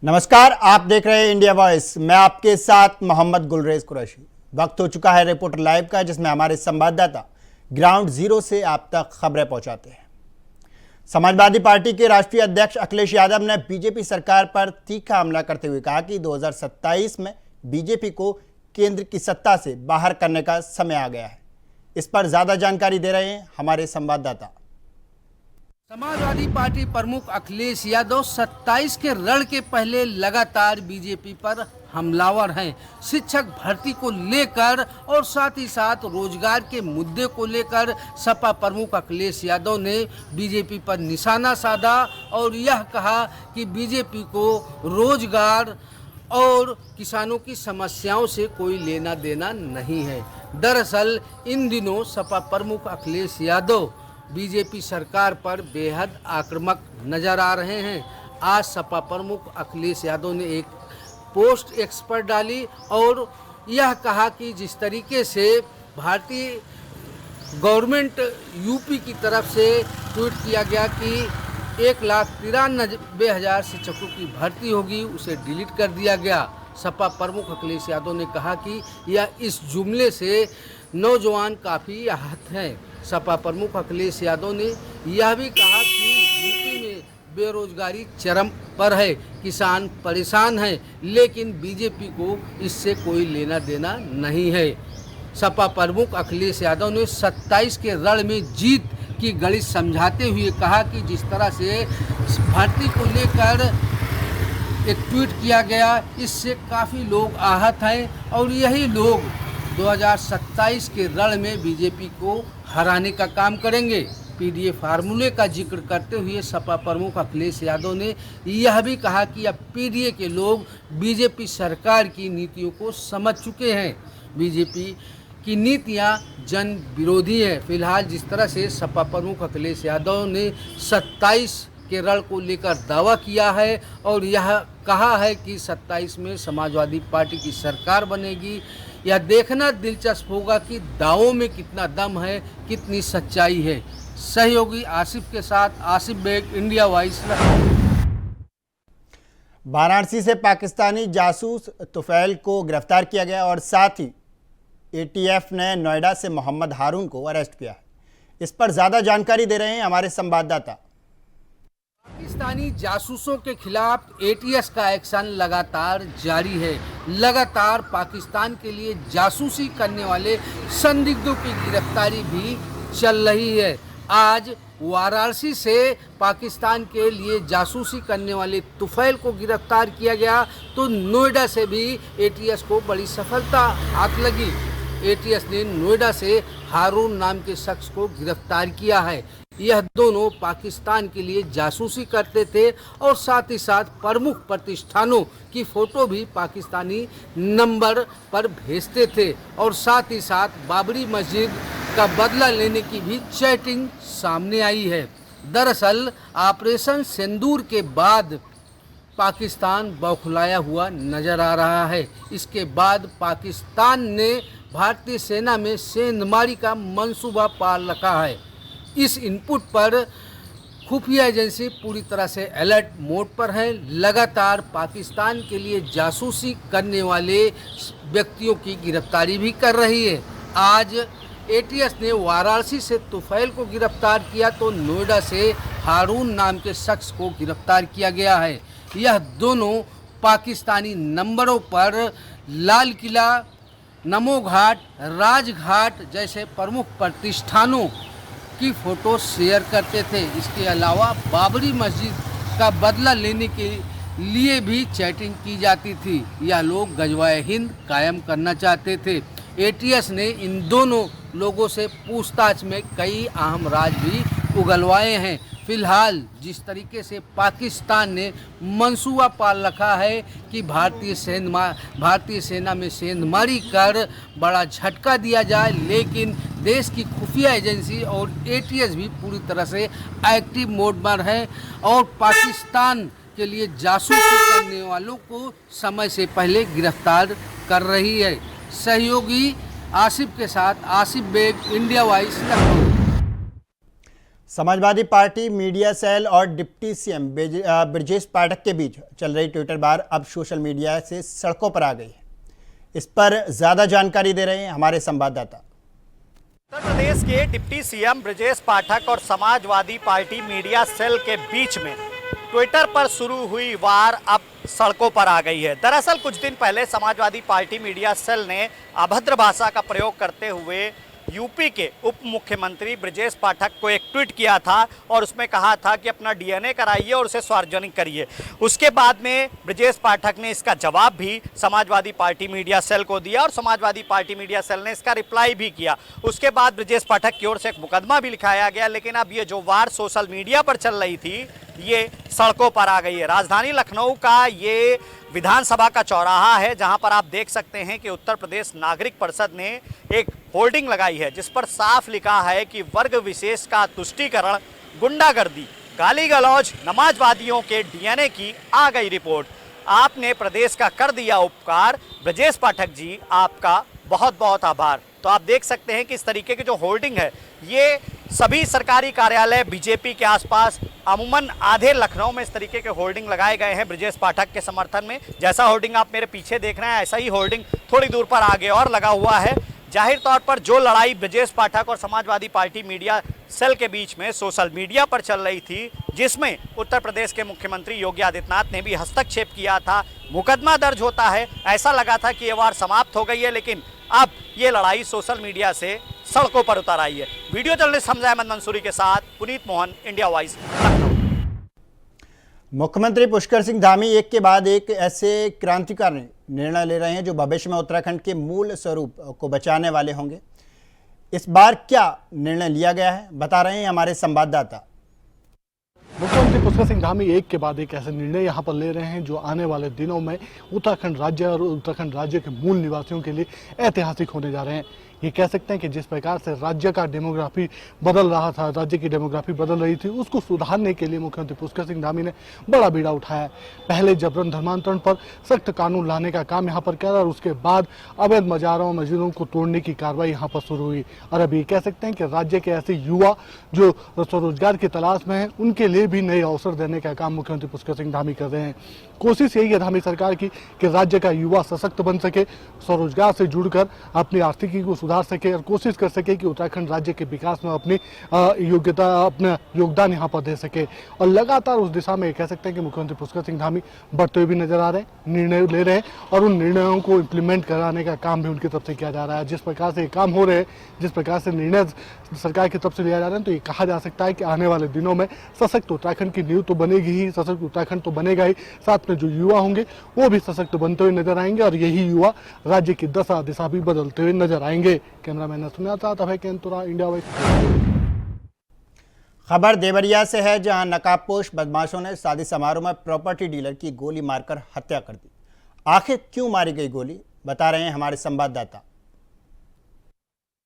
नमस्कार, आप देख रहे हैं इंडिया वॉइस। मैं आपके साथ मोहम्मद गुलरेज कुरैशी। वक्त हो चुका है रिपोर्टर लाइव का, जिसमें हमारे संवाददाता ग्राउंड जीरो से आप तक खबरें पहुंचाते हैं। समाजवादी पार्टी के राष्ट्रीय अध्यक्ष अखिलेश यादव ने बीजेपी सरकार पर तीखा हमला करते हुए कहा कि 2027 में बीजेपी को केंद्र की सत्ता से बाहर करने का समय आ गया है। इस पर ज्यादा जानकारी दे रहे हैं हमारे संवाददाता। समाजवादी पार्टी प्रमुख अखिलेश यादव 27 के रण के पहले लगातार बीजेपी पर हमलावर हैं। शिक्षक भर्ती को लेकर और साथ ही साथ रोजगार के मुद्दे को लेकर सपा प्रमुख अखिलेश यादव ने बीजेपी पर निशाना साधा और यह कहा कि बीजेपी को रोजगार और किसानों की समस्याओं से कोई लेना देना नहीं है। दरअसल इन दिनों सपा प्रमुख अखिलेश यादव बीजेपी सरकार पर बेहद आक्रामक नजर आ रहे हैं। आज सपा प्रमुख अखिलेश यादव ने एक पोस्ट एक्स पर डाली और यह कहा कि जिस तरीके से भारतीय गवर्नमेंट यूपी की तरफ से ट्वीट किया गया कि 1,93,000 शिक्षकों की भर्ती होगी, उसे डिलीट कर दिया गया। सपा प्रमुख अखिलेश यादव ने कहा कि इस जुमले से नौजवान काफ़ी आहत हैं। सपा प्रमुख अखिलेश यादव ने यह भी कहा कि यूपी में बेरोजगारी चरम पर है, किसान परेशान हैं, लेकिन बीजेपी को इससे कोई लेना देना नहीं है। सपा प्रमुख अखिलेश यादव ने 27 के रण में जीत की गणित समझाते हुए कहा कि जिस तरह से भर्ती को लेकर एक ट्वीट किया गया, इससे काफ़ी लोग आहत हैं और यही लोग 2027 के रण में बीजेपी को हराने का काम करेंगे। पीडीए फार्मूले का जिक्र करते हुए सपा प्रमुख अखिलेश यादव ने यह भी कहा कि अब पीडीए के लोग बीजेपी सरकार की नीतियों को समझ चुके हैं। बीजेपी की नीतियां जन विरोधी हैं। फिलहाल जिस तरह से सपा प्रमुख अखिलेश यादव ने 27 के रण को लेकर दावा किया है और यह कहा है कि 27 में समाजवादी पार्टी की सरकार बनेगी, यह देखना दिलचस्प होगा कि दावों में कितना दम है, कितनी सच्चाई है। सहयोगी आसिफ के साथ आसिफ बेग, इंडिया वॉइस। वाराणसी से पाकिस्तानी जासूस तुफैल को गिरफ्तार किया गया और साथ ही एटीएफ ने नोएडा से मोहम्मद हारून को अरेस्ट किया है। इस पर ज्यादा जानकारी दे रहे हैं हमारे संवाददाता। पाकिस्तानी जासूसों के खिलाफ एटीएस का एक्शन लगातार जारी है। लगातार पाकिस्तान के लिए जासूसी करने वाले संदिग्धों की गिरफ्तारी भी चल रही है। आज वाराणसी से पाकिस्तान के लिए जासूसी करने वाले तुफैल को गिरफ्तार किया गया, तो नोएडा से भी एटीएस को बड़ी सफलता हाथ लगी। एटीएस ने नोएडा से हारून नाम के शख्स को गिरफ्तार किया है। यह दोनों पाकिस्तान के लिए जासूसी करते थे और साथ ही साथ प्रमुख प्रतिष्ठानों की फोटो भी पाकिस्तानी नंबर पर भेजते थे और साथ ही साथ बाबरी मस्जिद का बदला लेने की भी चैटिंग सामने आई है। दरअसल ऑपरेशन सिंदूर के बाद पाकिस्तान बौखलाया हुआ नजर आ रहा है। इसके बाद पाकिस्तान ने भारतीय सेना में सेंधमारी का मंसूबा पाल रखा है। इस इनपुट पर खुफिया एजेंसी पूरी तरह से अलर्ट मोड पर है। लगातार पाकिस्तान के लिए जासूसी करने वाले व्यक्तियों की गिरफ्तारी भी कर रही है। आज एटीएस ने वाराणसी से तुफैल को गिरफ्तार किया, तो नोएडा से हारून नाम के शख्स को गिरफ्तार किया गया है। यह दोनों पाकिस्तानी नंबरों पर लाल किला, नमो घाट, राजघाट जैसे प्रमुख प्रतिष्ठानों की फोटो शेयर करते थे। इसके अलावा बाबरी मस्जिद का बदला लेने के लिए भी चैटिंग की जाती थी। यह लोग गजवाए हिंद कायम करना चाहते थे। एटीएस ने इन दोनों लोगों से पूछताछ में कई अहम राज भी उगलवाए हैं। फिलहाल जिस तरीके से पाकिस्तान ने मंसूबा पाल रखा है कि भारतीय सेना में सेंधमारी कर बड़ा झटका दिया जाए, लेकिन देश की खुफिया एजेंसी और एटीएस भी पूरी तरह से एक्टिव मोड पर है और पाकिस्तान के लिए जासूसी करने वालों को समय से पहले गिरफ्तार कर रही है। सहयोगी आसिफ के साथ Asif Beg, India voice, Lucknow. Samajwadi party media cell और डिप्टी सीएम ब्रजेश पाठक के बीच चल रही ट्विटर वार अब सोशल मीडिया से सड़कों पर आ गई है। इस पर ज्यादा जानकारी दे रहे हैं हमारे संवाददाता। उत्तर प्रदेश के डिप्टी सीएम ब्रजेश पाठक और समाजवादी पार्टी मीडिया सेल के बीच में ट्विटर पर शुरू हुई वार अब सड़कों पर आ गई है। दरअसल कुछ दिन पहले समाजवादी पार्टी मीडिया सेल ने अभद्र भाषा का प्रयोग करते हुए यूपी के उप मुख्यमंत्री ब्रजेश पाठक को एक ट्वीट किया था और उसमें कहा था कि अपना डीएनए कराइए और उसे सार्वजनिक करिए। उसके बाद में ब्रजेश पाठक ने इसका जवाब भी समाजवादी पार्टी मीडिया सेल को दिया और समाजवादी पार्टी मीडिया सेल ने इसका रिप्लाई भी किया। उसके बाद ब्रजेश पाठक की ओर से एक मुकदमा भी लिखाया गया, लेकिन अब ये जो वार सोशल मीडिया पर चल रही थी ये सड़कों पर आ गई है। राजधानी लखनऊ का ये विधानसभा का चौराहा है जहां पर आप देख सकते हैं कि उत्तर प्रदेश नागरिक परिषद ने एक होर्डिंग लगाई है जिस पर साफ लिखा है कि वर्ग विशेष का तुष्टीकरण, गुंडागर्दी, गाली गलौज, नमाजवादियों के डीएनए की आ गई रिपोर्ट। आपने प्रदेश का कर दिया उपकार, ब्रजेश पाठक जी आपका बहुत बहुत आभार। तो आप देख सकते हैं कि इस तरीके की जो होर्डिंग है ये सभी सरकारी कार्यालय बीजेपी के आसपास अमूमन आधे लखनऊ में इस तरीके के होर्डिंग लगाए गए हैं ब्रजेश पाठक के समर्थन में। जैसा होर्डिंग आप मेरे पीछे देख रहे हैं ऐसा ही होर्डिंग थोड़ी दूर पर आगे और लगा हुआ है। जाहिर तौर पर जो लड़ाई ब्रजेश पाठक और समाजवादी पार्टी मीडिया सेल के बीच में सोशल मीडिया पर चल रही थी, जिसमें उत्तर प्रदेश के मुख्यमंत्री योगी आदित्यनाथ ने भी हस्तक्षेप किया था, मुकदमा दर्ज होता है, ऐसा लगा था कि ये वार समाप्त हो गई है, लेकिन अब ये लड़ाई सोशल मीडिया से सड़कों पर उतर आई है। वीडियो जर्नलिस्ट हमजा अहमद मंसूरी के साथ पुनीत मोहन, इंडिया वॉइस, लखनऊ। मुख्यमंत्री पुष्कर सिंह धामी एक के बाद एक ऐसे क्रांतिकारी निर्णय ले रहे हैं जो भविष्य में उत्तराखंड के मूल स्वरूप को बचाने वाले होंगे। इस बार क्या निर्णय लिया गया है, बता रहे हैं हमारे संवाददाता। मुख्यमंत्री पुष्कर सिंह धामी एक के बाद एक ऐसे निर्णय यहाँ पर ले रहे हैं जो आने वाले दिनों में उत्तराखंड राज्य और उत्तराखंड राज्य के मूल निवासियों के लिए ऐतिहासिक होने जा रहे हैं। ये कह सकते हैं कि जिस प्रकार से राज्य का डेमोग्राफी बदल रहा था, राज्य की डेमोग्राफी बदल रही थी, उसको सुधारने के लिए मुख्यमंत्री पुष्कर सिंह धामी ने बड़ा बीड़ा उठाया। पहले जबरन धर्मांतरण पर सख्त कानून लाने का काम यहाँ पर किया और उसके बाद अवैध मजारों मस्जिदों को तोड़ने की कार्रवाई यहाँ पर शुरू हुई। और अभी कह सकते हैं कि राज्य के ऐसे युवा जो स्वरोजगार की तलाश में हैं, उनके लिए भी नए अवसर देने का काम मुख्यमंत्री पुष्कर सिंह धामी कर रहे हैं। कोशिश यही है धामी सरकार की कि राज्य का युवा सशक्त बन सके, स्वरोजगार से जुड़कर अपनी आर्थिकी को सुधार सके और कोशिश कर सके कि उत्तराखंड राज्य के विकास में अपनी योग्यता, अपना योगदान यहाँ पर दे सके। और लगातार उस दिशा में कह सकते हैं कि मुख्यमंत्री पुष्कर सिंह धामी बढ़ते हुए भी नजर आ रहे हैं, निर्णय ले रहे हैं और उन निर्णयों को इम्प्लीमेंट कराने का काम भी उनकी तरफ से किया जा रहा है। जिस प्रकार से काम हो रहे हैं, जिस प्रकार से निर्णय सरकार की तरफ से लिया जा रहा है, तो ये कहा जा सकता है कि आने वाले दिनों में सशक्त उत्तराखंड की नींव तो बनेगी ही, सशक्त उत्तराखंड तो बनेगा ही, साथ में जो युवा होंगे वो भी सशक्त बनते हुए नजर आएंगे और यही युवा राज्य की दशा दिशा भी बदलते हुए नजर आएंगे। कैमरामैन सुना था तब इंडिया वॉइस। खबर देवरिया से है जहां नकाबपोश बदमाशों ने शादी समारोह में प्रॉपर्टी डीलर की गोली मारकर हत्या कर दी। आखिर क्यों मारी गई गोली, बता रहे हैं हमारे संवाददाता।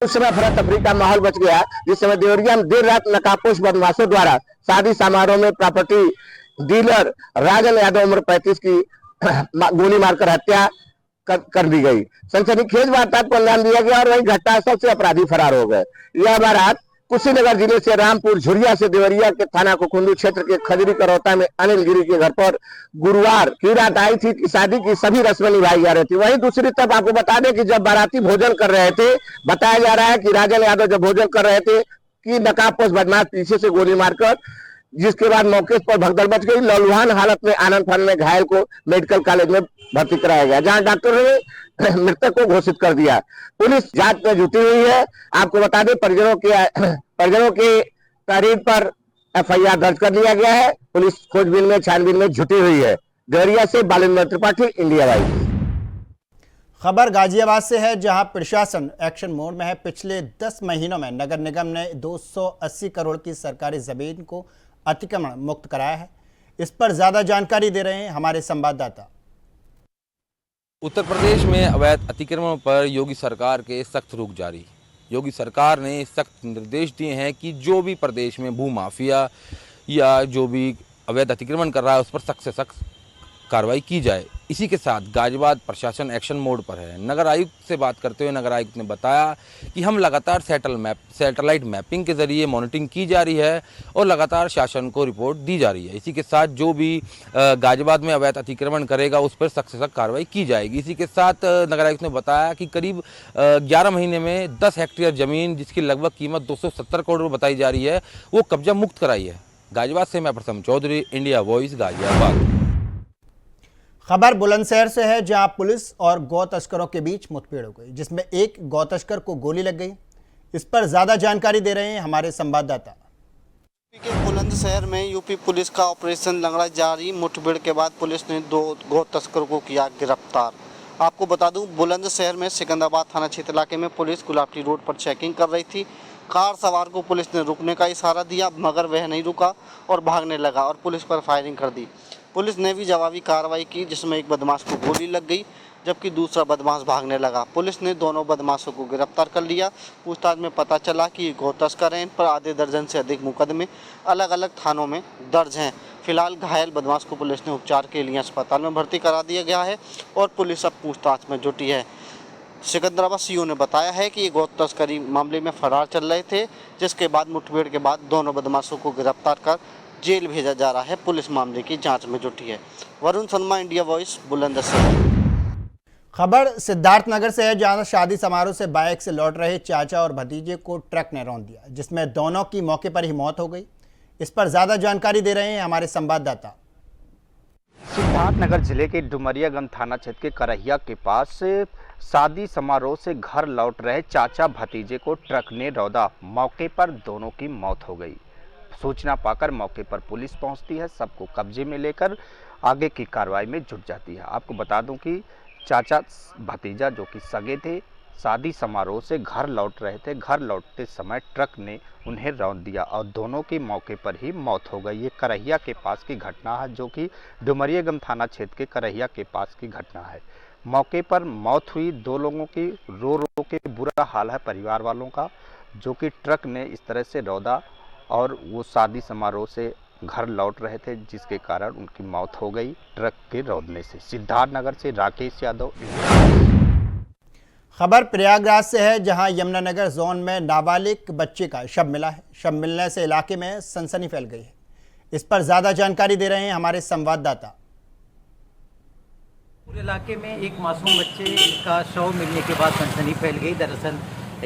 उस समय अफरा तफरी का माहौल बच गया जिस समय देवरिया में देर रात नकाबपोश बदमाशों द्वारा शादी समारोह में प्रॉपर्टी डीलर राजन यादव उम्र 35 की गोली मारकर हत्या कर दी गई। सनसनीखेज वारदात को अंजाम दिया गया और वही घटनास्थल से अपराधी फरार हो गए। यह बारात कुशीनगर जिले से रामपुर झुरिया से देवरिया के थाना कुकुंदू क्षेत्र के खजरी करौता में अनिल गिरी के घर पर गुरुवार की रात आई थी कि शादी की सभी रस्में निभाई जा रही थी। वहीं दूसरी तरफ आपको बता दें कि जब बाराती भोजन कर रहे थे, बताया जा रहा है कि राजन यादव जब भोजन कर रहे थे कि नकाबपोश बदमाश पीछे से गोली मारकर, जिसके बाद मौके पर भगदड़ मच गई। लहूलुहान हालत में आनंद फानन में घायल को मेडिकल कॉलेज में भर्ती कराया गया, जहां डॉक्टरों ने मृतक को घोषित कर दिया। पुलिस जांच में जुटी हुई है। आपको बता दें परिजनों के तहरीर पर एफआईआर दर्ज कर लिया गया है। पुलिस खोजबीन में छानबीन में जुटी हुई है। देवरिया से बालेंद्र त्रिपाठी, इंडिया वाइज। खबर गाजियाबाद से है जहां प्रशासन एक्शन मोड में है। पिछले 10 महीनों में नगर निगम ने 280 करोड़ की सरकारी जमीन को अतिक्रमण मुक्त कराया है। इस पर ज्यादा जानकारी दे रहे हैं हमारे संवाददाता। उत्तर प्रदेश में अवैध अतिक्रमण पर योगी सरकार के सख्त रुख जारी। योगी सरकार ने सख्त निर्देश दिए हैं कि जो भी प्रदेश में भू माफिया या जो भी अवैध अतिक्रमण कर रहा है उस पर सख्त से सख्त कार्रवाई की जाए। इसी के साथ गाजियाबाद प्रशासन एक्शन मोड पर है। नगर आयुक्त से बात करते हुए नगर आयुक्त ने बताया कि हम लगातार सैटेलाइट मैपिंग के जरिए मॉनिटरिंग की जा रही है और लगातार शासन को रिपोर्ट दी जा रही है। इसी के साथ जो भी गाजियाबाद में अवैध अतिक्रमण करेगा उस पर सख्त से सख्त कार्रवाई की जाएगी। इसी के साथ नगर आयुक्त ने बताया कि करीब 11 महीने में 10 हेक्टेयर जमीन जिसकी लगभग कीमत 270 करोड़ रुपये बताई जा रही है वो कब्जा मुक्त कराई है। गाजियाबाद से मैं प्रथम चौधरी, इंडिया वॉइस, गाजियाबाद। खबर बुलंदशहर से है, जहां पुलिस और गौ तस्करों के बीच मुठभेड़ हो गई, जिसमें एक गौ तस्कर को गोली लग गई। इस पर ज्यादा जानकारी दे रहे हैं हमारे संवाददाता। यूपी के बुलंदशहर में यूपी पुलिस का ऑपरेशन लंगड़ा जारी। मुठभेड़ के बाद पुलिस ने 2 गौ तस्करों को किया गिरफ्तार। आपको बता दूं, बुलंदशहर में सिकंदराबाद थाना क्षेत्र इलाके में पुलिस गुलाबटी रोड पर चेकिंग कर रही थी। कार सवार को पुलिस ने रुकने का इशारा दिया, मगर वह नहीं रुका और भागने लगा और पुलिस पर फायरिंग कर दी। पुलिस ने भी जवाबी कार्रवाई की, जिसमें एक बदमाश को गोली लग गई जबकि दूसरा बदमाश भागने लगा। पुलिस ने दोनों बदमाशों को गिरफ्तार कर लिया। पूछताछ में पता चला कि ये गौ तस्कर हैं। इन पर आधे दर्जन से अधिक मुकदमे अलग अलग थानों में दर्ज हैं। फिलहाल घायल बदमाश को पुलिस ने उपचार के लिए अस्पताल में भर्ती करा दिया गया है और पुलिस अब पूछताछ में जुटी है। सिकंदराबाद सीओ ने बताया है कि ये गौ तस्करी मामले में फरार चल रहे थे, जिसके बाद मुठभेड़ के बाद दोनों बदमाशों को गिरफ्तार कर जेल भेजा जा रहा है। पुलिस मामले की जांच में जुटी है। Varun Sharma, India voice, Bulandshahr. खबर सिद्धार्थनगर से है, जहां शादी समारोह से बाइक से लौट रहे चाचा और भतीजे को ट्रक ने रौंद दिया, जिसमें दोनों की मौके पर ही मौत हो गई। इस पर ज्यादा जानकारी दे रहे हैं हमारे संवाददाता। सिद्धार्थनगर जिले के डुमरियागंज थाना क्षेत्र के करहिया के पास शादी समारोह से घर लौट रहे चाचा भतीजे को ट्रक ने रौंदा। मौके पर दोनों की मौत हो गई। सूचना पाकर मौके पर पुलिस पहुंचती है, सबको कब्जे में लेकर आगे की कार्रवाई में जुट जाती है। आपको बता दूं कि चाचा भतीजा जो कि सगे थे, शादी समारोह से घर लौट रहे थे। घर लौटते समय ट्रक ने उन्हें रौंद दिया और दोनों की मौके पर ही मौत हो गई। ये करहिया के पास की घटना है, जो कि डुमरियागंज थाना क्षेत्र के करहिया के पास की घटना है। मौके पर मौत हुई 2 लोगों की। रो रो के बुरा हाल है परिवार वालों का, जो कि ट्रक ने इस तरह से रौंदा और वो शादी समारोह से घर लौट रहे थे, जिसके कारण उनकी मौत हो गई ट्रक के रौंदने से। सिद्धार्थनगर से राकेश यादव। खबर प्रयागराज से है, जहां यमुनानगर जोन में नाबालिग बच्चे का शव मिला है। शव मिलने से इलाके में सनसनी फैल गई है। इस पर ज्यादा जानकारी दे रहे हैं हमारे संवाददाता। पूरे इलाके में एक मासूम बच्चे का शव मिलने के बाद सनसनी फैल गई। दरअसल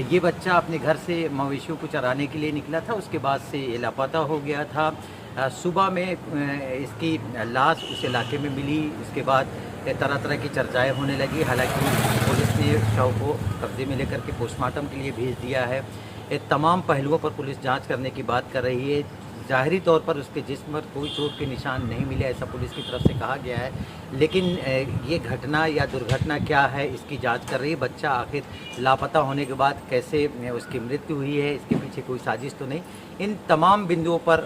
ये बच्चा अपने घर से मवेशियों को चराने के लिए निकला था, उसके बाद से ये लापता हो गया था। सुबह में इसकी लाश उस इलाके में मिली। इसके बाद तरह तरह की चर्चाएं होने लगी। हालांकि पुलिस ने शव को कब्जे में लेकर के पोस्टमार्टम के लिए भेज दिया है। तमाम पहलुओं पर पुलिस जांच करने की बात कर रही है। ज़ाहिरी तौर पर उसके जिस्म पर कोई चोट के निशान नहीं मिले, ऐसा पुलिस की तरफ से कहा गया है। लेकिन ये घटना या दुर्घटना क्या है, इसकी जांच कर रही है। बच्चा आखिर लापता होने के बाद कैसे उसकी मृत्यु हुई है, इसके पीछे कोई साजिश तो नहीं। इन तमाम बिंदुओं पर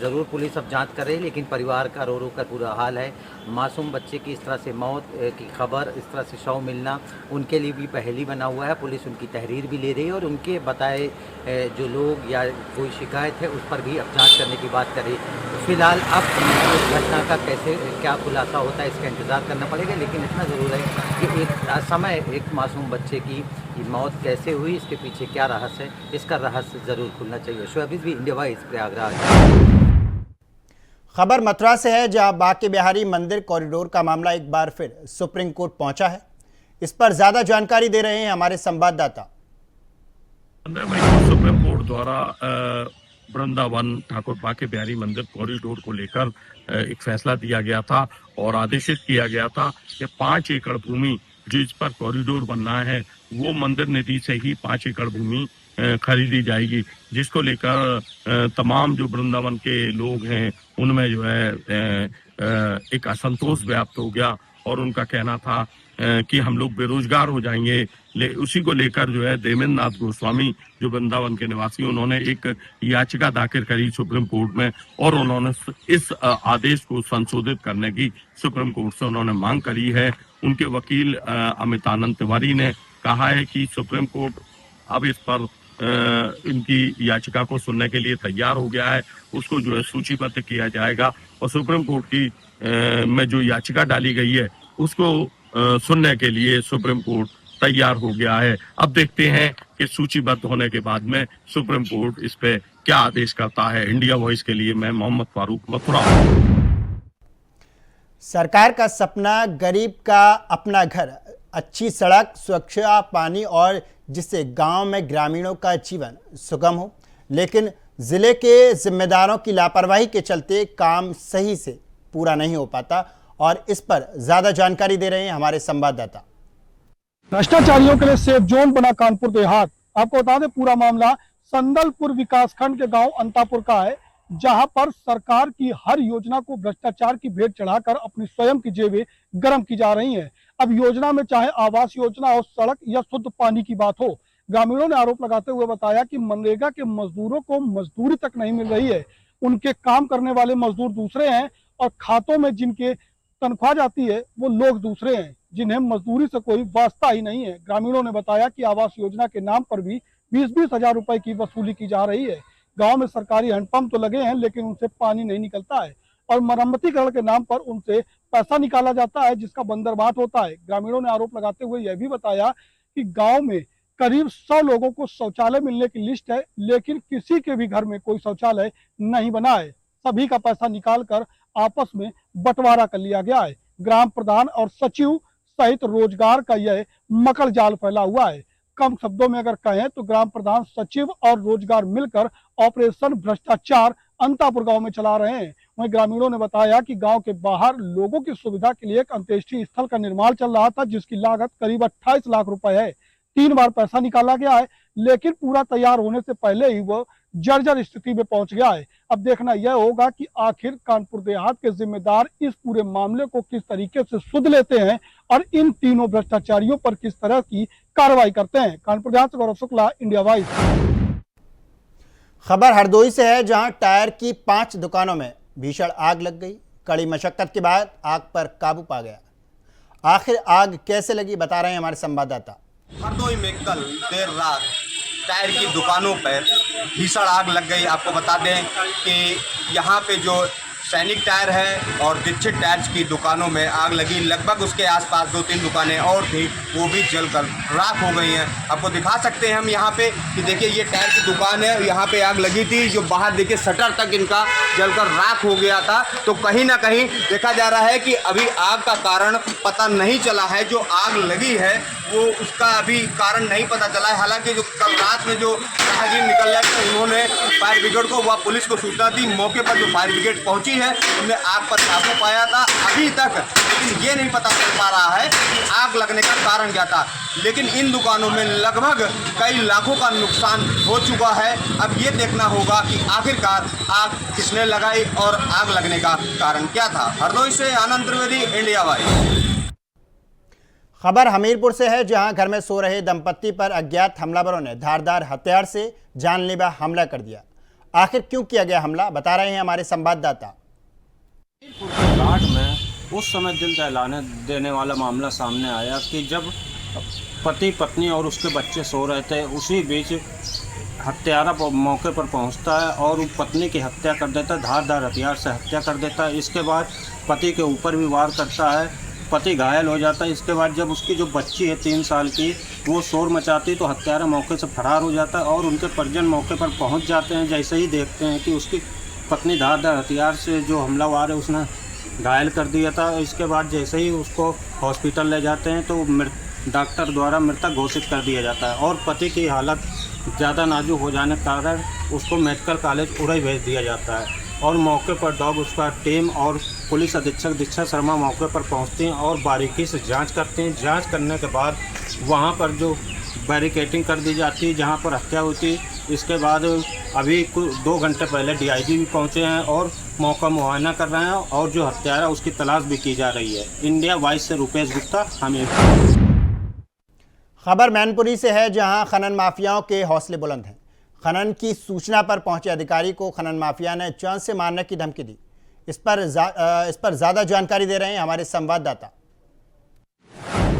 ज़रूर पुलिस अब जांच कर रही है। लेकिन परिवार का रो रो कर बुरा हाल है। मासूम बच्चे की इस तरह से मौत की खबर, इस तरह से शव मिलना उनके लिए भी पहेली बना हुआ है। पुलिस उनकी तहरीर भी ले रही है और उनके बताए जो लोग या कोई शिकायत है उस पर भी अब जांच करने की बात करें। फिलहाल अब इस घटना का कैसे क्या खुलासा होता है इसका इंतज़ार करना पड़ेगा। लेकिन इतना ज़रूर है कि एक मासूम बच्चे की मौत कैसे हुई, इसके पीछे क्या रहस्य है, इसका रहस्य ज़रूर खुलना चाहिए। शोएब भी, इंडिया वॉइस, प्रयागराज। खबर मथुरा से है, जहां बांके बिहारी मंदिर कॉरिडोर का मामला एक बार फिर सुप्रीम कोर्ट पहुंचा है। इस पर ज्यादा जानकारी दे रहे हैं हमारे संवाददाता। सुप्रीम कोर्ट द्वारा वृंदावन ठाकुर बांके बिहारी मंदिर कॉरिडोर को लेकर एक फैसला दिया गया था और आदेशित किया गया था कि 5 एकड़ भूमि जिस पर कॉरिडोर बनना है वो मंदिर निधि से ही 5 एकड़ भूमि खरीदी जाएगी, जिसको लेकर तमाम जो वृंदावन के लोग हैं उनमें जो है एक असंतोष व्याप्त हो गया और उनका कहना था कि हम लोग बेरोजगार हो जाएंगे। उसी को लेकर जो है देवेंद्र नाथ गोस्वामी जो वृंदावन के निवासी, उन्होंने एक याचिका दाखिल करी सुप्रीम कोर्ट में और उन्होंने इस आदेश को संशोधित करने की सुप्रीम कोर्ट से उन्होंने मांग करी है। उनके वकील अमितानंद तिवारी ने कहा है कि सुप्रीम कोर्ट अब इस पर इनकी याचिका को सुनने के लिए तैयार हो गया है, उसको जो है सूचीबद्ध किया जाएगा और सुप्रीम कोर्ट की में जो याचिका डाली गई है उसको सुनने के लिए सुप्रीम कोर्ट तैयार हो गया है। अब देखते हैं कि सूचीबद्ध होने के बाद में सुप्रीम कोर्ट इस पे क्या आदेश करता है। इंडिया वॉइस के लिए मैं मोहम्मद फारूक, मथुरा। सरकार का सपना गरीब का अपना घर, अच्छी सड़क, स्वच्छ पानी और जिससे गांव में ग्रामीणों का जीवन सुगम हो, लेकिन जिले के जिम्मेदारों की लापरवाही के चलते काम सही से पूरा नहीं हो पाता। और इस पर ज्यादा जानकारी दे रहे हैं हमारे संवाददाता। भ्रष्टाचारियों के लिए सेफ जोन बना कानपुर देहात। आपको बता दें, पूरा मामला संदलपुर विकासखंड के गांव अंतापुर का है, जहां पर सरकार की हर योजना को भ्रष्टाचार की भेंट चढ़ाकर अपनी स्वयं की जेबें गर्म की जा रही हैं। अब योजना में चाहे आवास योजना हो, सड़क या शुद्ध पानी की बात हो, ग्रामीणों ने आरोप लगाते हुए बताया कि मनरेगा के मजदूरों को मजदूरी तक नहीं मिल रही है। उनके काम करने वाले मजदूर दूसरे हैं और खातों में जिनके तनख्वाह जाती है वो लोग दूसरे हैं, जिन्हें मजदूरी से कोई वास्ता ही नहीं है। ग्रामीणों ने बताया कि आवास योजना के नाम पर भी 20-20 हजार रुपए की वसूली की जा रही है। गांव में सरकारी हैंडपंप तो लगे हैं, लेकिन उनसे पानी नहीं निकलता है और मरम्मतीकरण के नाम पर उनसे पैसा निकाला जाता है, जिसका बंदरबाट होता है। ग्रामीणों ने आरोप लगाते हुए यह भी बताया कि गांव में करीब 100 लोगों को शौचालय मिलने की लिस्ट है, लेकिन किसी के भी घर में कोई शौचालय नहीं बना है। सभी का पैसा निकालकर आपस में बंटवारा कर लिया गया है। ग्राम प्रधान और सचिव सहित रोजगार का यह मकड़ जाल फैला हुआ है। कम शब्दों में अगर कहें तो ग्राम प्रधान, सचिव और रोजगार मिलकर ऑपरेशन भ्रष्टाचार अंतापुर गांव में चला रहे हैं। वहीं ग्रामीणों ने बताया कि गांव के बाहर लोगों की सुविधा के लिए एक अंत्येष्टि स्थल का निर्माण चल रहा था, जिसकी लागत करीब 28 लाख रुपए है। 3 बार पैसा निकाला गया है, लेकिन पूरा तैयार होने से पहले ही वो जर्जर स्थिति में पहुंच गया है। अब देखना यह होगा कि आखिर कानपुर देहात के जिम्मेदार इस पूरे मामले को किस तरीके से सुध लेते हैं और इन तीनों भ्रष्टाचारियों पर किस तरह की कार्रवाई करते हैं। कानपुर देहात से गौरव शुक्ला, इंडिया वॉइस। खबर हरदोई से है, जहां टायर की 5 दुकानों में भीषण आग लग गई। कड़ी मशक्कत के बाद आग पर काबू पा गया। आखिर आग कैसे लगी, बता रहे हैं हमारे संवाददाता। हरदोई में कल देर रात टायर की दुकानों पर भीषण आग लग गई। आपको बता दें कि यहाँ पे जो सैनिक टायर है और दीक्षित टायर्स की दुकानों में आग लगी। लगभग उसके आसपास 2-3 दुकानें और थी, वो भी जलकर राख हो गई हैं। आपको दिखा सकते हैं हम यहाँ पे कि देखिए ये टायर की दुकान है, यहाँ पे आग लगी थी, जो बाहर देखिए शटर तक इनका जलकर राख हो गया था। तो कहीं ना कहीं देखा जा रहा है कि अभी आग का कारण पता नहीं चला है। जो आग लगी है वो उसका अभी कारण नहीं पता चला है। हालांकि जो कल रात में जो राहगीर निकल रहे थे, उन्होंने फायर ब्रिगेड को व पुलिस को सूचना दी। मौके पर जो फायर ब्रिगेड पहुंची है, उन्होंने आग पर काबू पाया था अभी तक, लेकिन ये नहीं पता चल पा रहा है कि आग लगने का कारण क्या था। लेकिन इन दुकानों में लगभग कई लाखों का नुकसान हो चुका है। अब ये देखना होगा कि आखिरकार आग किसने लगाई और आग लगने का कारण क्या था। हरदोई से आनंद त्रिवेदी, इंडिया वॉइस। खबर हमीरपुर से है, जहां घर में सो रहे दंपत्ति पर अज्ञात हमलावरों ने धारदार हथियार से जानलेवा हमला कर दिया। आखिर क्यों किया गया हमला, बता रहे हैं हमारे संवाददाता। घाट में उस समय दिल दहलाने देने वाला मामला सामने आया कि जब पति पत्नी और उसके बच्चे सो रहे थे, उसी बीच हत्यारा मौके पर पहुंचता है और पत्नी की हत्या कर देता है, धारदार हथियार से हत्या कर देता है। इसके बाद पति के ऊपर भी वार करता है, पति घायल हो जाता है। इसके बाद जब उसकी जो बच्ची है 3 साल की, वो शोर मचाती तो हत्यारा मौके से फरार हो जाता है और उनके परिजन मौके पर पहुंच जाते हैं। जैसे ही देखते हैं कि उसकी पत्नी धारदार हथियार से जो हमलावर है उसने घायल कर दिया था, इसके बाद जैसे ही उसको हॉस्पिटल ले जाते हैं तो डॉक्टर द्वारा मृतक घोषित कर दिया जाता है और पति की हालत ज़्यादा नाजुक हो जाने के कारण उसको मेडिकल कॉलेज उड़ई भेज दिया जाता है। और मौके पर डॉग उसका टीम और पुलिस अधीक्षक दीक्षा शर्मा मौके पर पहुंचते हैं और बारीकी से जांच करते हैं। जांच करने के बाद वहां पर जो बैरिकेडिंग कर दी जाती है जहां पर हत्या होती है। इसके बाद अभी 2 घंटे पहले डीआईजी भी पहुंचे हैं और मौका मुआयना कर रहे हैं और जो हत्यारा उसकी तलाश भी की जा रही है। इंडिया वॉइस से रुपेश गुप्ता, हमीरपुर। खबर मैनपुरी से है, जहां खनन माफियाओं के हौसले बुलंद हैं। खनन की सूचना पर पहुंचे अधिकारी को खनन माफिया ने जान से मारने की धमकी दी। इस पर ज़्यादा जानकारी दे रहे हैं हमारे संवाददाता।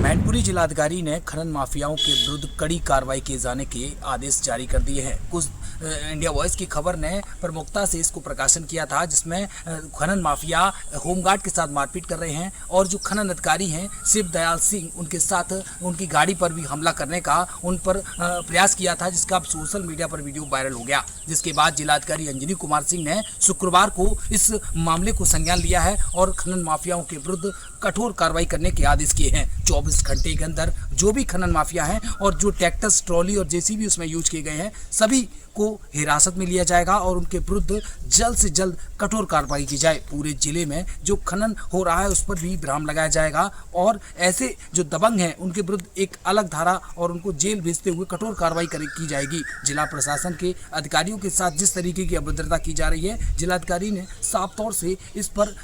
मैनपुरी जिलाधिकारी ने खनन माफियाओं के विरुद्ध कड़ी कार्रवाई किए जाने के आदेश जारी कर दिए हैं। कुछ इंडिया वॉइस की खबर ने प्रमुखता से इसको प्रकाशन किया था, जिसमें खनन माफिया होमगार्ड के साथ मारपीट कर रहे हैं और जो खनन अधिकारी हैं शिव दयाल सिंह, उनके साथ उनकी गाड़ी पर भी हमला करने का उन पर प्रयास किया था, जिसका सोशल मीडिया पर वीडियो वायरल हो गया। जिसके बाद जिलाधिकारी अंजनी कुमार सिंह ने शुक्रवार को इस मामले को संज्ञान लिया है और खनन माफियाओं के विरुद्ध कठोर कार्रवाई करने के आदेश किए हैं। 24 घंटे के अंदर जो भी खनन माफिया हैं और जो ट्रैक्टर्स, ट्रॉली और जेसीबी उसमें यूज किए गए हैं, सभी को हिरासत में लिया जाएगा और उनके विरुद्ध जल्द से जल्द कठोर कार्रवाई की जाए। पूरे जिले में जो खनन हो रहा है उस पर भी विराम लगाया जाएगा और ऐसे जो दबंग हैं उनके विरुद्ध एक अलग धारा और उनको जेल भेजते हुए कठोर कार्रवाई की जाएगी। जिला प्रशासन के अधिकारियों के साथ जिस तरीके की अभद्रता की जा रही है, जिलाधिकारी ने साफ तौर से इस पर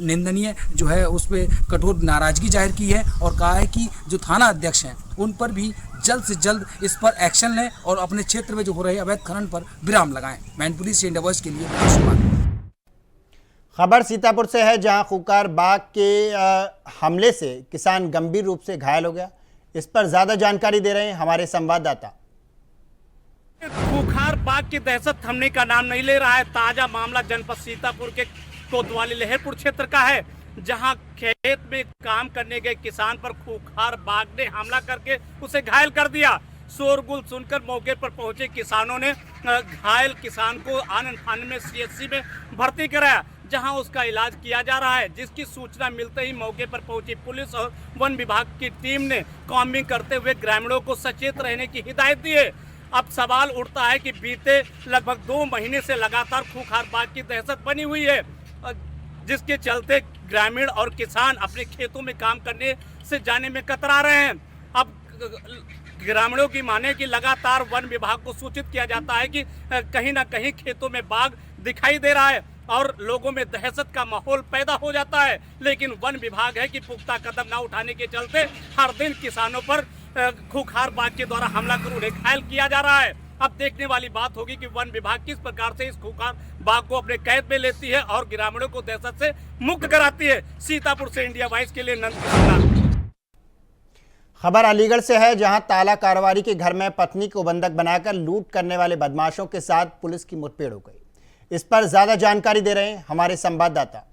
निंदनीय जो है उस पर कठोर नाराजगी जाहिर की है और कहा है कि जो थाना अध्यक्ष हैं उन पर भी जल्द से जल्द इस पर एक्शन लें और अपने क्षेत्र में जो हो रहे अवैध खनन पर विराम लगाएं। मैनपुरी से इंडिया वॉइस के लिए खबर सीतापुर से है, जहां खूंखार बाघ के हमले से किसान गंभीर रूप से घायल हो गया। इस पर ज्यादा जानकारी दे रहे हैं हमारे संवाददाता। खूंखार बाघ की दहशत थमने का नाम नहीं ले रहा है। ताजा मामला जनपद सीतापुर के कोतवाली लहरपुर क्षेत्र का है, जहां खेत में काम करने गए किसान पर खूंखार बाघ ने हमला करके उसे घायल कर दिया। शोरगुल सुनकर मौके पर पहुंचे किसानों ने घायल किसान को आनंद फानन में सीएचसी में भर्ती कराया, जहां उसका इलाज किया जा रहा है। जिसकी सूचना मिलते ही मौके पर पहुंची पुलिस और वन विभाग की टीम ने कॉम्बिंग करते हुए ग्रामीणों को सचेत रहने की हिदायत दी है। अब सवाल उठता है कि बीते लगभग 2 महीने से लगातार खूंखार बाघ की दहशत बनी हुई है, जिसके चलते ग्रामीण और किसान अपने खेतों में काम करने से जाने में कतरा रहे हैं। अब ग्रामीणों की माने कि लगातार वन विभाग को सूचित किया जाता है कि कहीं ना कहीं खेतों में बाघ दिखाई दे रहा है और लोगों में दहशत का माहौल पैदा हो जाता है, लेकिन वन विभाग है कि पुख्ता कदम ना उठाने के चलते हर दिन किसानों पर खूंखार बाघ के द्वारा हमला कर उन्हें घायल किया जा रहा है। अब देखने वाली बात होगी कि वन विभाग किस प्रकार से इस खूंखार बाघ को अपने कैद में लेती है और ग्रामीणों को दहशत से मुक्त कराती है। सीतापुर से इंडिया वॉइस के लिए नंद किशोर। खबर अलीगढ़ से है, जहां ताला कारोबारी के घर में पत्नी को बंधक बनाकर लूट करने वाले बदमाशों के साथ पुलिस की मुठभेड़ हो गई। इस पर ज्यादा जानकारी दे रहे हैं हमारे संवाददाता।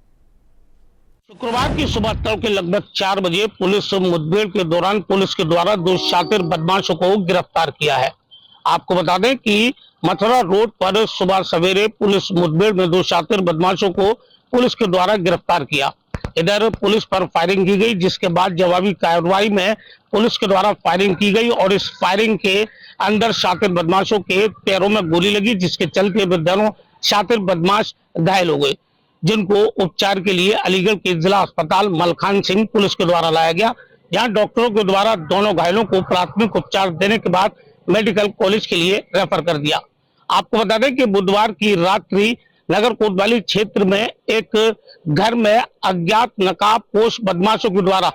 शुक्रवार की सुबह तड़के लगभग 4 बजे पुलिस मुठभेड़ के दौरान पुलिस के द्वारा 2 शातिर बदमाशों को गिरफ्तार किया है। आपको बता दें कि मथुरा रोड पर सुबह सवेरे पुलिस मुठभेड़ में 2 शातिर बदमाशों को पुलिस के द्वारा गिरफ्तार किया। इधर पुलिस पर फायरिंग की गई, जिसके बाद जवाबी कार्रवाई में पुलिस के द्वारा फायरिंग की गई और इस फायरिंग के अंदर शातिर बदमाशों के पैरों में गोली लगी, जिसके चलते वे दोनों शातिर बदमाश घायल हो गए, जिनको उपचार के लिए अलीगढ़ के जिला अस्पताल मलखान सिंह पुलिस के द्वारा लाया गया, जहां डॉक्टरों के द्वारा दोनों घायलों को प्राथमिक उपचार देने के बाद मेडिकल कॉलेज के लिए रेफर कर दिया। आपको बता दें कि बुधवार की रात्रि नगर कोतवाली क्षेत्र में एक घर में अज्ञात नकाबपोश बदमाशों के द्वारा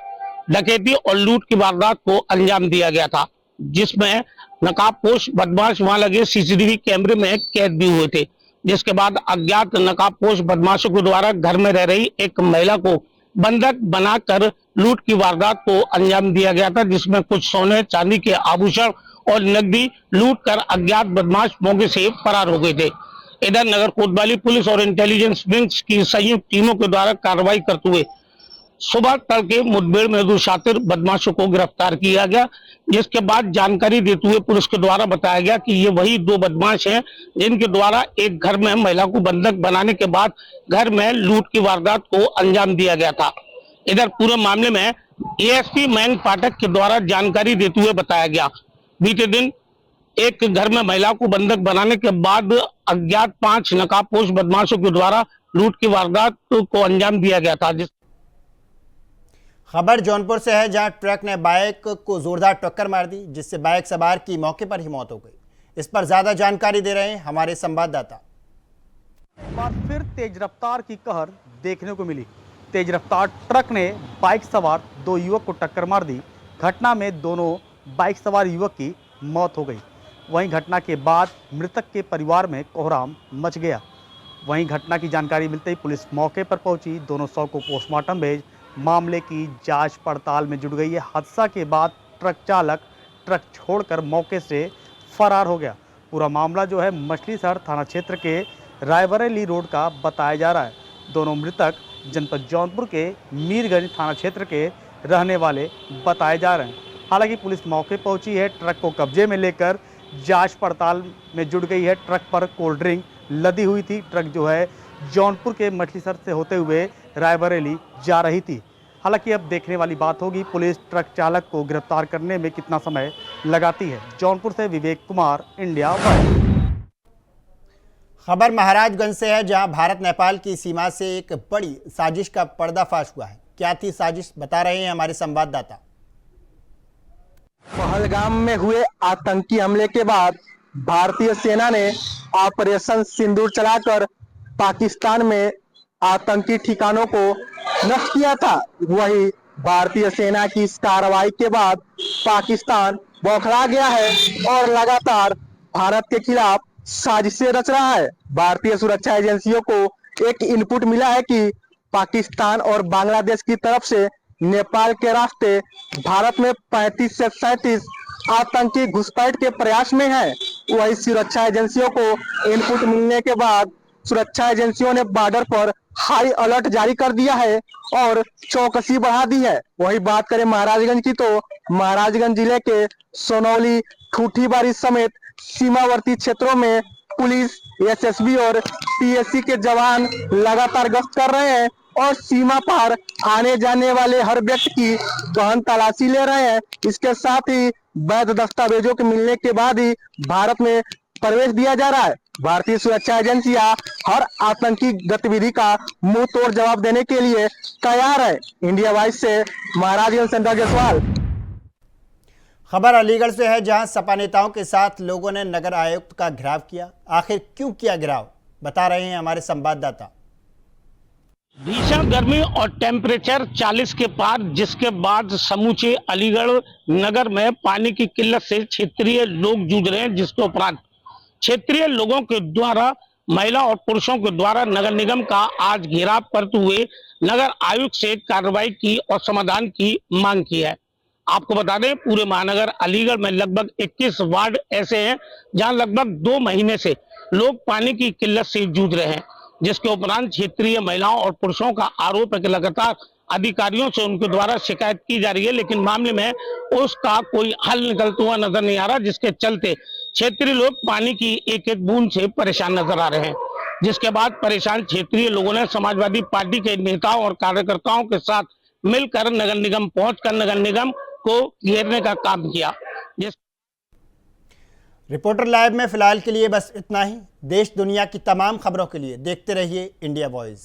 डकैती और लूट की वारदात को अंजाम दिया गया था, जिसमें नकाबपोश बदमाश वहां लगे सीसीटीवी कैमरे में कैद भी हुए थे। जिसके बाद अज्ञात नकाबपोश बदमाशों के द्वारा घर में रह रही एक महिला को बंधक बनाकर लूट की वारदात को अंजाम दिया गया था, जिसमें कुछ सोने चांदी के आभूषण और नकदी लूट कर अज्ञात बदमाश मौके से फरार हो गए थे। इधर नगर कोतवाली पुलिस और इंटेलिजेंस विंग्स की संयुक्त टीमों के द्वारा कार्रवाई करते हुए सुबह तड़के मुठभेड़ में 2 शातिर बदमाशों को गिरफ्तार किया गया, जिसके बाद जानकारी देते हुए पुलिस के द्वारा बताया गया कि ये वही 2 बदमाश हैं जिनके द्वारा एक घर में महिला को बंधक बनाने के बाद घर में लूट की वारदात को अंजाम दिया गया था। इधर पूरे मामले में एएसपी मयंक पाठक के द्वारा जानकारी देते हुए बताया गया, बीते दिन एक घर में महिला को बंधक बनाने के बाद अज्ञात 5 नकाबपोश बदमाशों के द्वारा लूट की वारदात को अंजाम दिया गया था। खबर जौनपुर से है, जहां ट्रक ने बाइक को जोरदार टक्कर मार दी, जिससे बाइक सवार की मौके पर ही मौत हो गई। इस पर ज्यादा जानकारी दे रहे हैं हमारे संवाददाता। एक बार फिर तेज रफ्तार की कहर देखने को मिली। तेज रफ्तार ट्रक ने बाइक सवार 2 युवक को टक्कर मार दी। घटना में दोनों बाइक सवार युवक की मौत हो गई। वहीं घटना के बाद मृतक के परिवार में कोहराम मच गया। वहीं घटना की जानकारी मिलते ही पुलिस मौके पर पहुंची, दोनों शव को पोस्टमार्टम भेज मामले की जांच पड़ताल में जुट गई है। हादसा के बाद ट्रक चालक ट्रक छोड़कर मौके से फरार हो गया। पूरा मामला जो है मछलीशहर थाना क्षेत्र के रायबरेली रोड का बताया जा रहा है। दोनों मृतक जनपद जौनपुर के मीरगंज थाना क्षेत्र के रहने वाले बताए जा रहे हैं। हालांकि पुलिस मौके पहुंची है, ट्रक को कब्जे में लेकर जांच पड़ताल में जुट गई है। ट्रक पर कोल्ड ड्रिंक लदी हुई थी। ट्रक जो है जौनपुर के मछलीशहर से होते हुए रायबरेली जा रही थी। हालांकि अब देखने वाली बात होगी पुलिस ट्रक चालक को गिरफ्तार करने में कितना समय लगाती है। जौनपुर से विवेक कुमार, इंडिया वॉइस। खबर महाराजगंज से है, जहां भारत नेपाल की सीमा से एक बड़ी साजिश का पर्दाफाश हुआ है। क्या थी साजिश, बता रहे हैं हमारे संवाददाता। पहलगाम में हुए आतंकी हमले के बाद भारतीय सेना ने ऑपरेशन सिंदूर चलाकर पाकिस्तान में आतंकी ठिकानों को नष्ट किया था। वही भारतीय सेना की इस कार्रवाई के बाद पाकिस्तान बौखला गया है और लगातार भारत के खिलाफ साजिशें रच रहा है। भारतीय सुरक्षा एजेंसियों को एक इनपुट मिला है कि पाकिस्तान और बांग्लादेश की तरफ से नेपाल के रास्ते भारत में 35 से 37 आतंकी घुसपैठ के प्रयास में है। वही सुरक्षा एजेंसियों को इनपुट मिलने के बाद सुरक्षा एजेंसियों ने बॉर्डर पर हाई अलर्ट जारी कर दिया है और चौकसी बढ़ा दी है। वही बात करें महाराजगंज की, तो महाराजगंज जिले के सोनौली, ठूठीबारी समेत सीमावर्ती क्षेत्रों में पुलिस, एसएसबी और पीएससी के जवान लगातार गश्त कर रहे हैं और सीमा पार आने जाने वाले हर व्यक्ति की गहन तलाशी ले रहे हैं। इसके साथ ही वैध दस्तावेजों के मिलने के बाद ही भारत में प्रवेश दिया जा रहा है। भारतीय सुरक्षा एजेंसियां हर आतंकी गतिविधि का मुंह तोड़ जवाब देने के लिए तैयार है। इंडिया वॉइस से महाराजगंज से जयसवाल। खबर अलीगढ़ से है, जहां सपा नेताओं के साथ लोगों ने नगर आयुक्त का घेराव किया। आखिर क्यों किया घेराव, बता रहे हैं हमारे संवाददाता। भीषण गर्मी और टेम्परेचर 40 के पार, जिसके बाद समूचे अलीगढ़ नगर में पानी की किल्लत से क्षेत्रीय लोग जूझ रहे हैं। जिसके उपरांत क्षेत्रीय लोगों के द्वारा, महिला और पुरुषों के द्वारा नगर निगम का आज घेराव करते हुए नगर आयुक्त से कार्रवाई की और समाधान की मांग की है। आपको बता दें, पूरे महानगर अलीगढ़ में लगभग 21 वार्ड ऐसे हैं जहां लगभग 2 महीने से लोग पानी की किल्लत से जूझ रहे हैं। जिसके उपरांत क्षेत्रीय महिलाओं और पुरुषों का आरोप है कि लगातार अधिकारियों से उनके द्वारा शिकायत की जा रही है, लेकिन मामले में उसका कोई हल निकलता हुआ नजर नहीं आ रहा, जिसके चलते क्षेत्रीय लोग पानी की एक एक बूंद से परेशान नजर आ रहे हैं। जिसके बाद परेशान क्षेत्रीय लोगों ने समाजवादी पार्टी के नेताओं और कार्यकर्ताओं के साथ मिलकर नगर निगम पहुंचकर नगर निगम को घेरने का काम किया। रिपोर्टर लाइव में फिलहाल के लिए बस इतना ही। देश दुनिया की तमाम खबरों के लिए देखते रहिए इंडिया वॉइस।